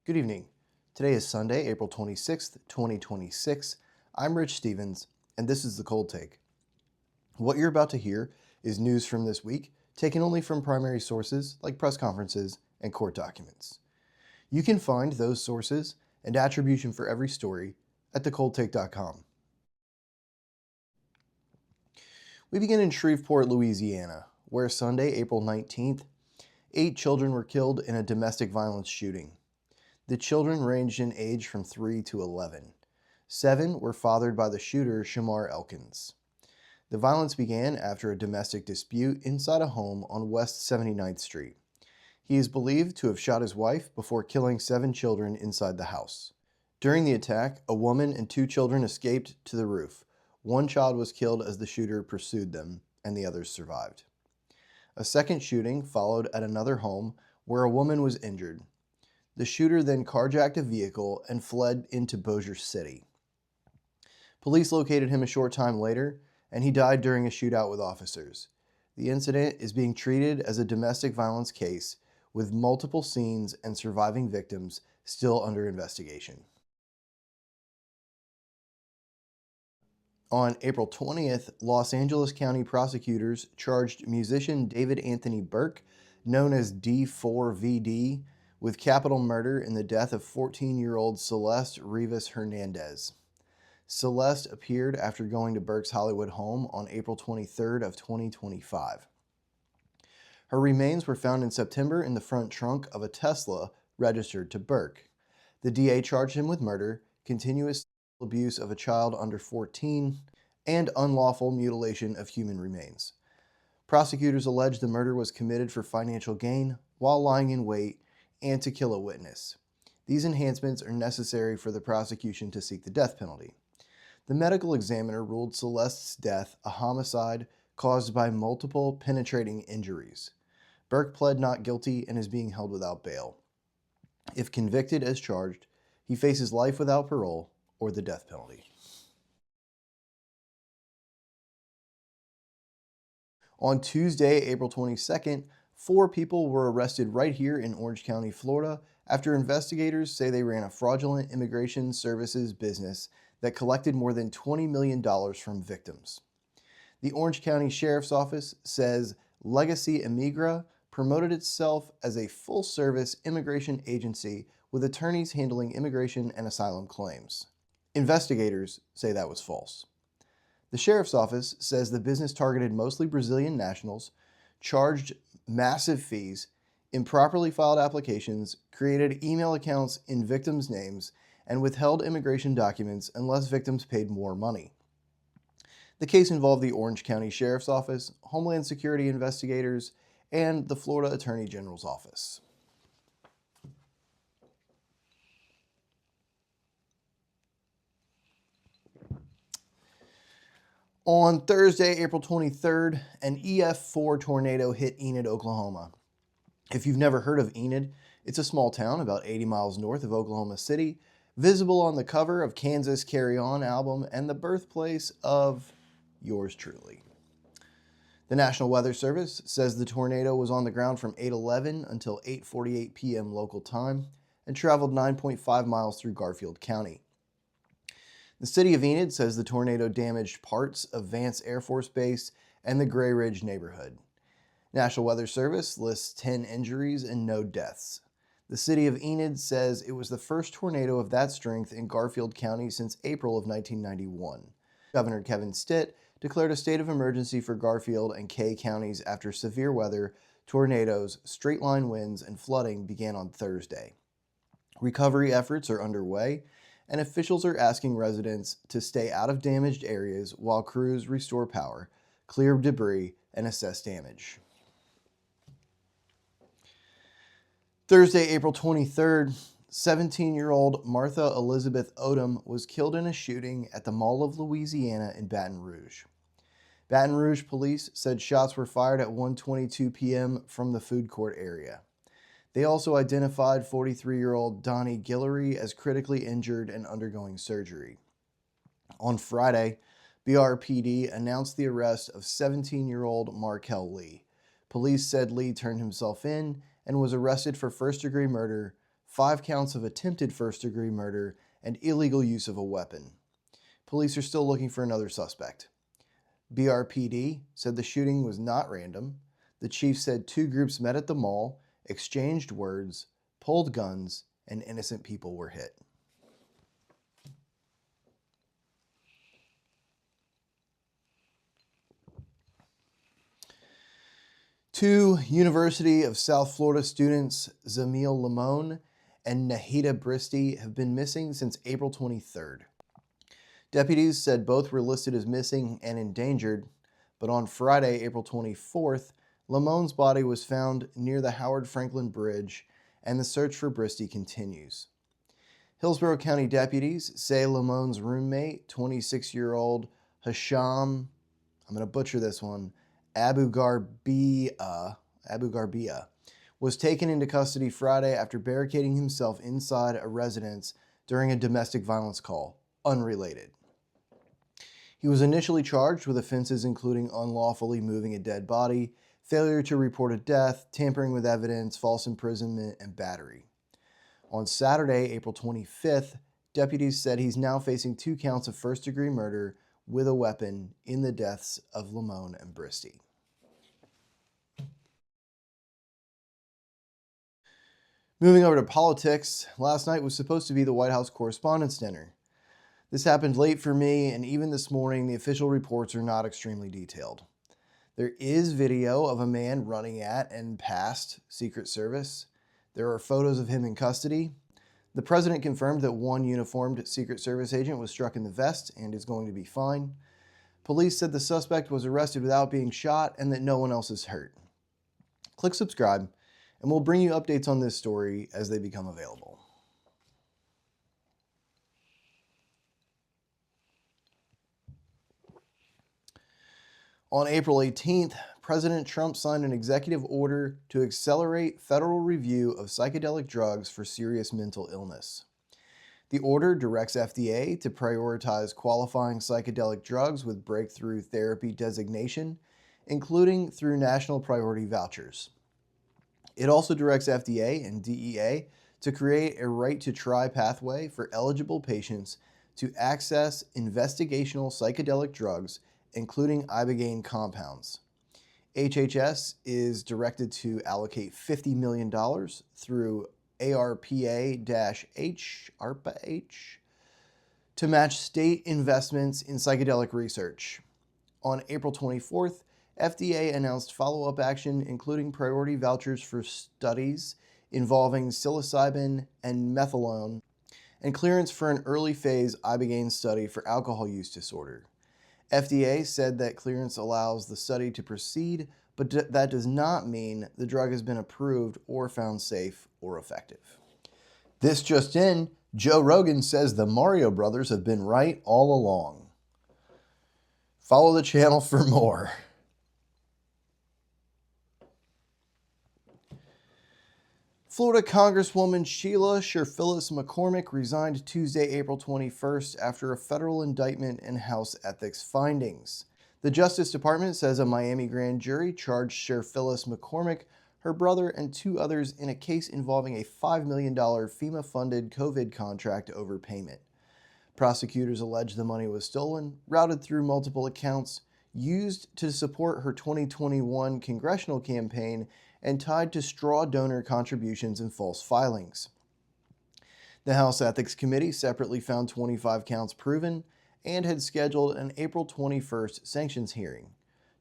Good evening. Today is Sunday, April 26th, 2026. I'm Rich Stevens, and this is the Cold Take. What you're about to hear is news from this week, taken only from primary sources like press conferences and court documents. You can find those sources and attribution for every story at thecoldtake.com. We begin in Shreveport, Louisiana, where Sunday, April 19th, 8 children were killed in a domestic violence shooting. The children ranged in age from 3 to 11. 7 were fathered by the shooter, Shamar Elkins. The violence began after a domestic dispute inside a home on West 79th Street. He is believed to have shot his wife before killing 7 children inside the house. During the attack, a woman and 2 children escaped to the roof. 1 child was killed as the shooter pursued them, and the others survived. A second shooting followed at another home where a woman was injured. The shooter then carjacked a vehicle and fled into Bossier City. Police located him a short time later, and he died during a shootout with officers. The incident is being treated as a domestic violence case with multiple scenes and surviving victims still under investigation. On April 20th, Los Angeles County prosecutors charged musician David Anthony Burke, known as D4VD, with capital murder in the death of 14-year-old Celeste Rivas Hernandez. Celeste appeared after going to Burke's Hollywood home on April 23rd of 2025. Her remains were found in September in the front trunk of a Tesla registered to Burke. The DA charged him with murder, continuous abuse of a child under 14, and unlawful mutilation of human remains. Prosecutors allege the murder was committed for financial gain while lying in wait and to kill a witness. These enhancements are necessary for the prosecution to seek the death penalty. The medical examiner ruled Celeste's death a homicide caused by multiple penetrating injuries. Burke pled not guilty and is being held without bail. If convicted as charged, he faces life without parole or the death penalty. On Tuesday, April 22nd, 4 people were arrested right here in Orange County, Florida, after investigators say they ran a fraudulent immigration services business that collected more than $20 million from victims. The Orange County Sheriff's Office says Legacy Immigra promoted itself as a full-service immigration agency with attorneys handling immigration and asylum claims. Investigators say that was false. The Sheriff's Office says the business targeted mostly Brazilian nationals, charged massive fees, improperly filed applications, created email accounts in victims' names, and withheld immigration documents unless victims paid more money. The case involved the Orange County Sheriff's Office, Homeland Security investigators, and the Florida Attorney General's office. On Thursday, April 23rd, an EF4 tornado hit Enid, Oklahoma. If you've never heard of Enid, it's a small town about 80 miles north of Oklahoma City, visible on the cover of Kansas Carry On album and the birthplace of yours truly. The National Weather Service says the tornado was on the ground from 8:11 until 8:48 p.m. local time and traveled 9.5 miles through Garfield County. The city of Enid says the tornado damaged parts of Vance Air Force Base and the Gray Ridge neighborhood. National Weather Service lists 10 injuries and no deaths. The city of Enid says it was the first tornado of that strength in Garfield County since April of 1991. Governor Kevin Stitt declared a state of emergency for Garfield and Kay counties after severe weather, tornadoes, straight-line winds, and flooding began on Thursday. Recovery efforts are underway, and officials are asking residents to stay out of damaged areas while crews restore power, clear debris, and assess damage. Thursday, April 23rd, 17-year-old Martha Elizabeth Odom was killed in a shooting at the Mall of Louisiana in Baton Rouge. Baton Rouge police said shots were fired at 1:22 p.m. from the food court area. They also identified 43-year-old Donnie Guillory as critically injured and undergoing surgery. On Friday, BRPD announced the arrest of 17-year-old Markel Lee. Police said Lee turned himself in and was arrested for first-degree murder, 5 counts of attempted first-degree murder, and illegal use of a weapon. Police are still looking for another suspect. BRPD said the shooting was not random. The chief said 2 groups met at the mall, exchanged words, pulled guns, and innocent people were hit. Two University of South Florida students, Zamil Limon and Nahida Bristi, have been missing since April 23rd. Deputies said both were listed as missing and endangered, but on Friday, April 24th, Limon's body was found near the Howard Franklin Bridge, and the search for Bristi continues. Hillsborough County deputies say Limon's roommate, 26-year-old Hisham, I'm going to butcher this one, Abu Garbia, was taken into custody Friday after barricading himself inside a residence during a domestic violence call, unrelated. He was initially charged with offenses including unlawfully moving a dead body, failure to report a death, tampering with evidence, false imprisonment, and battery. On Saturday, April 25th, deputies said he's now facing 2 counts of first-degree murder with a weapon in the deaths of Limon and Bristi. Moving over to politics, last night was supposed to be the White House Correspondence Dinner. This happened late for me, and even this morning, the official reports are not extremely detailed. There is video of a man running at and past Secret Service. There are photos of him in custody. The president confirmed that 1 uniformed Secret Service agent was struck in the vest and is going to be fine. Police said the suspect was arrested without being shot and that no one else is hurt. Click subscribe, and we'll bring you updates on this story as they become available. On April 18th, President Trump signed an executive order to accelerate federal review of psychedelic drugs for serious mental illness. The order directs FDA to prioritize qualifying psychedelic drugs with breakthrough therapy designation, including through national priority vouchers. It also directs FDA and DEA to create a right-to-try pathway for eligible patients to access investigational psychedelic drugs, including ibogaine compounds. HHS is directed to allocate $50 million through ARPA-H to match state investments in psychedelic research. On April 24th, FDA announced follow-up action, including priority vouchers for studies involving psilocybin and methadone, and clearance for an early-phase ibogaine study for alcohol use disorder. FDA said that clearance allows the study to proceed, but that does not mean the drug has been approved or found safe or effective. This just in, Joe Rogan says the Mario brothers have been right all along. Follow the channel for more. Florida Congresswoman Sheila Sherphillis McCormick resigned Tuesday, April 21st after a federal indictment and House ethics findings. The Justice Department says a Miami grand jury charged Sherphillis McCormick, her brother, and 2 others in a case involving a $5 million FEMA-funded COVID contract overpayment. Prosecutors allege the money was stolen, routed through multiple accounts, used to support her 2021 congressional campaign, and tied to straw donor contributions and false filings. The House Ethics Committee separately found 25 counts proven and had scheduled an April 21st sanctions hearing.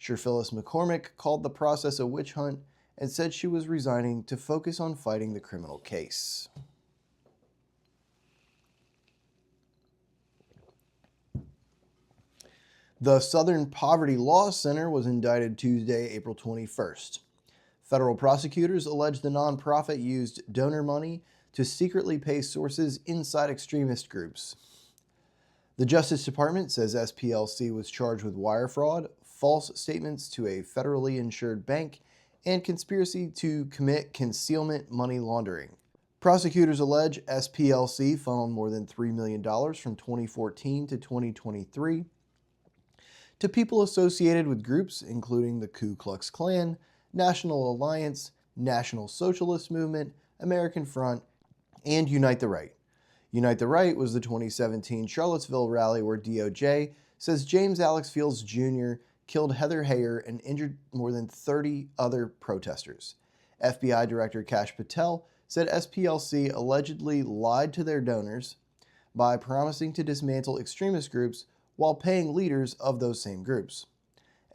Sherphillis McCormick called the process a witch hunt and said she was resigning to focus on fighting the criminal case. The Southern Poverty Law Center was indicted Tuesday, April 21st. Federal prosecutors allege the nonprofit used donor money to secretly pay sources inside extremist groups. The Justice Department says SPLC was charged with wire fraud, false statements to a federally insured bank, and conspiracy to commit concealment money laundering. Prosecutors allege SPLC funneled more than $3 million from 2014 to 2023 to people associated with groups including the Ku Klux Klan, National Alliance, National Socialist Movement, American Front, and Unite the Right. Unite the Right was the 2017 Charlottesville rally where DOJ says James Alex Fields Jr. killed Heather Heyer and injured more than 30 other protesters. FBI Director Kash Patel said SPLC allegedly lied to their donors by promising to dismantle extremist groups while paying leaders of those same groups.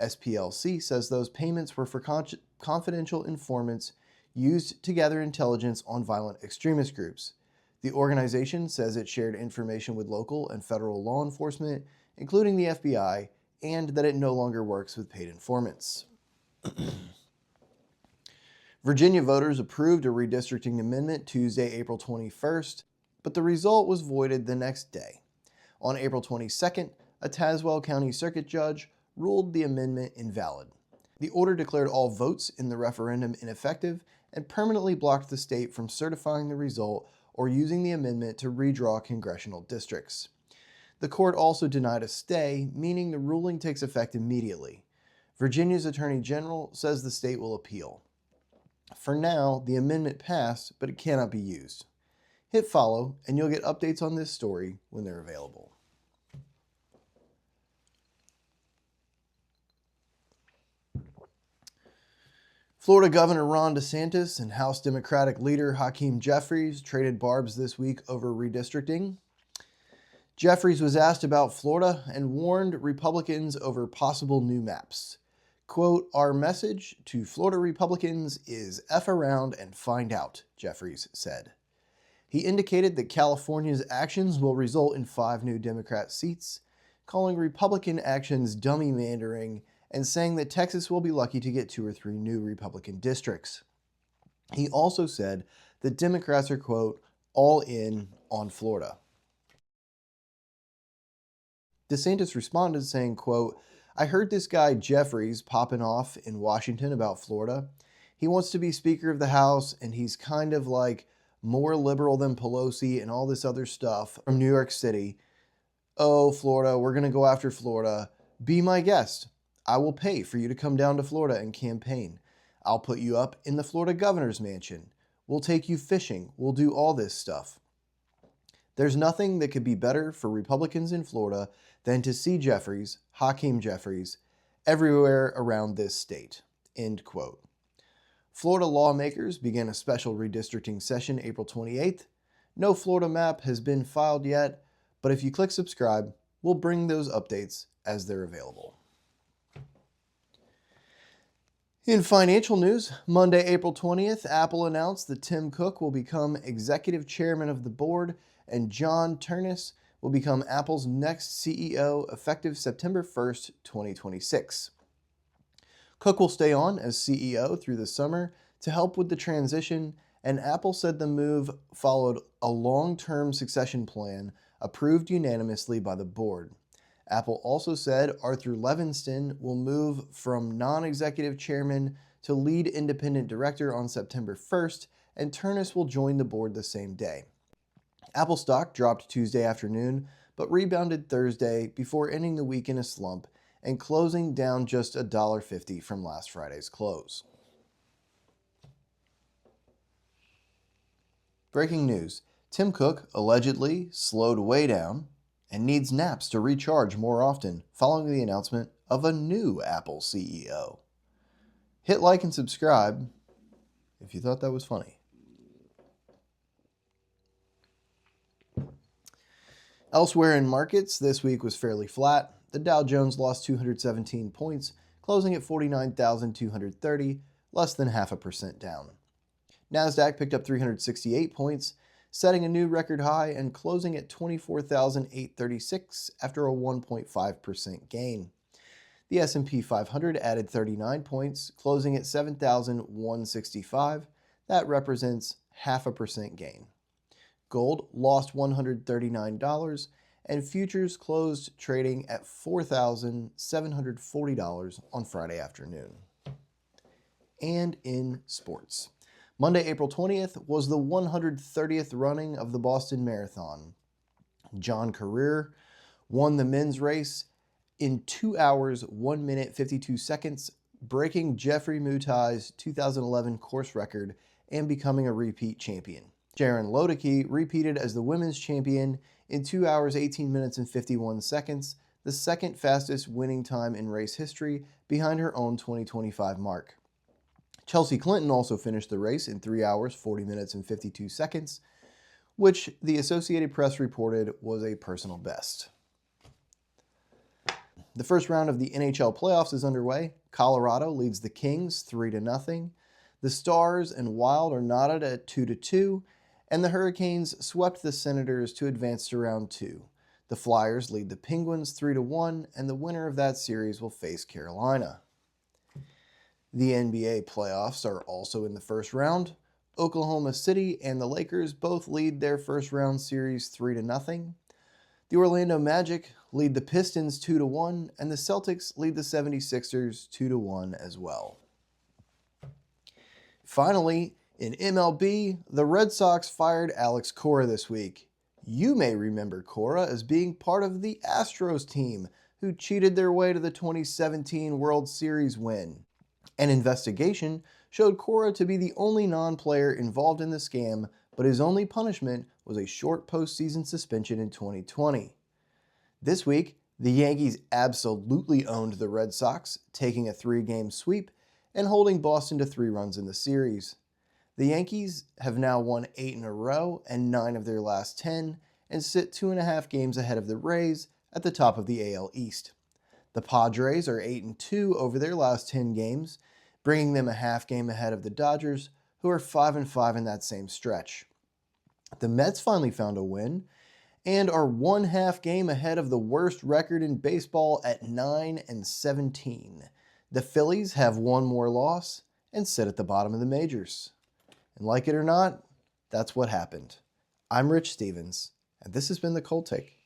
SPLC says those payments were for confidential informants used to gather intelligence on violent extremist groups. The organization says it shared information with local and federal law enforcement, including the FBI, and that it no longer works with paid informants. Virginia voters approved a redistricting amendment Tuesday, April 21st, but the result was voided the next day. On April 22nd, a Tazewell County Circuit Judge ruled the amendment invalid. The order declared all votes in the referendum ineffective and permanently blocked the state from certifying the result or using the amendment to redraw congressional districts. The court also denied a stay, meaning the ruling takes effect immediately. Virginia's Attorney General says the state will appeal. For now, the amendment passed, but it cannot be used. Hit follow, and you'll get updates on this story when they're available. Florida Governor Ron DeSantis and House Democratic leader Hakeem Jeffries traded barbs this week over redistricting. Jeffries was asked about Florida and warned Republicans over possible new maps. Quote, "Our message to Florida Republicans is F around and find out," Jeffries said. He indicated that California's actions will result in 5 new Democrat seats, calling Republican actions dummy mandering and saying that Texas will be lucky to get 2 or 3 new Republican districts. He also said that Democrats are, quote, "all in on Florida." DeSantis responded saying, quote, "I heard this guy Jeffries popping off in Washington about Florida. He wants to be Speaker of the House, and he's kind of like more liberal than Pelosi and all this other stuff from New York City. Oh, Florida, we're going to go after Florida. Be my guest. I will pay for you to come down to Florida and campaign. I'll put you up in the Florida governor's mansion. We'll take you fishing. We'll do all this stuff. There's nothing that could be better for Republicans in Florida than to see Jeffries, Hakeem Jeffries, everywhere around this state." End quote. Florida lawmakers began a special redistricting session April 28th. No Florida map has been filed yet, but if you click subscribe, we'll bring those updates as they're available. In financial news, Monday, April 20th, Apple announced that Tim Cook will become executive chairman of the board and John Ternus will become Apple's next CEO effective September 1st, 2026. Cook will stay on as CEO through the summer to help with the transition, and Apple said the move followed a long-term succession plan approved unanimously by the board. Apple also said Arthur Levinston will move from non-executive chairman to lead independent director on September 1st, and Ternus will join the board the same day. Apple stock dropped Tuesday afternoon, but rebounded Thursday before ending the week in a slump and closing down just $1.50 from last Friday's close. Breaking news: Tim Cook allegedly slowed way down and needs naps to recharge more often following the announcement of a new Apple CEO. Hit like and subscribe if you thought that was funny. Elsewhere in markets, this week was fairly flat. The Dow Jones lost 217 points, closing at 49,230, less than 0.5% down. NASDAQ picked up 368 points, setting a new record high and closing at 24,836 after a 1.5% gain. The S&P 500 added 39 points, closing at 7,165. That represents 0.5% gain. Gold lost $139, and futures closed trading at $4,740 on Friday afternoon. And in sports, Monday, April 20th was the 130th running of the Boston Marathon. John Career won the men's race in 2 hours, 1 minute, 52 seconds, breaking Jeffrey Mutai's 2011 course record and becoming a repeat champion. Jaron Lodeke repeated as the women's champion in 2 hours, 18 minutes, and 51 seconds, the second fastest winning time in race history behind her own 2025 mark. Chelsea Clinton also finished the race in 3 hours, 40 minutes, and 52 seconds, which the Associated Press reported was a personal best. The first round of the NHL playoffs is underway. Colorado leads the Kings 3-0. The Stars and Wild are knotted at 2-2, and the Hurricanes swept the Senators to advance to round 2. The Flyers lead the Penguins 3-1, and the winner of that series will face Carolina. The NBA playoffs are also in the first round. Oklahoma City and the Lakers both lead their first round series 3-0. The Orlando Magic lead the Pistons 2-1, and the Celtics lead the 76ers 2-1 as well. Finally, in MLB, the Red Sox fired Alex Cora this week. You may remember Cora as being part of the Astros team who cheated their way to the 2017 World Series win. An investigation showed Cora to be the only non-player involved in the scam, but his only punishment was a short postseason suspension in 2020. This week, the Yankees absolutely owned the Red Sox, taking a 3-game sweep and holding Boston to 3 runs in the series. The Yankees have now won 8 in a row and 9 of their last 10 and sit 2.5 games ahead of the Rays at the top of the AL East. The Padres are 8-2 over their last 10 games, bringing them a half game ahead of the Dodgers, who are 5-5 in that same stretch. The Mets finally found a win and are 1/2 game ahead of the worst record in baseball at 9-17. The Phillies have 1 more loss and sit at the bottom of the majors. And like it or not, that's what happened. I'm Rich Stevens, and this has been The Cold Take.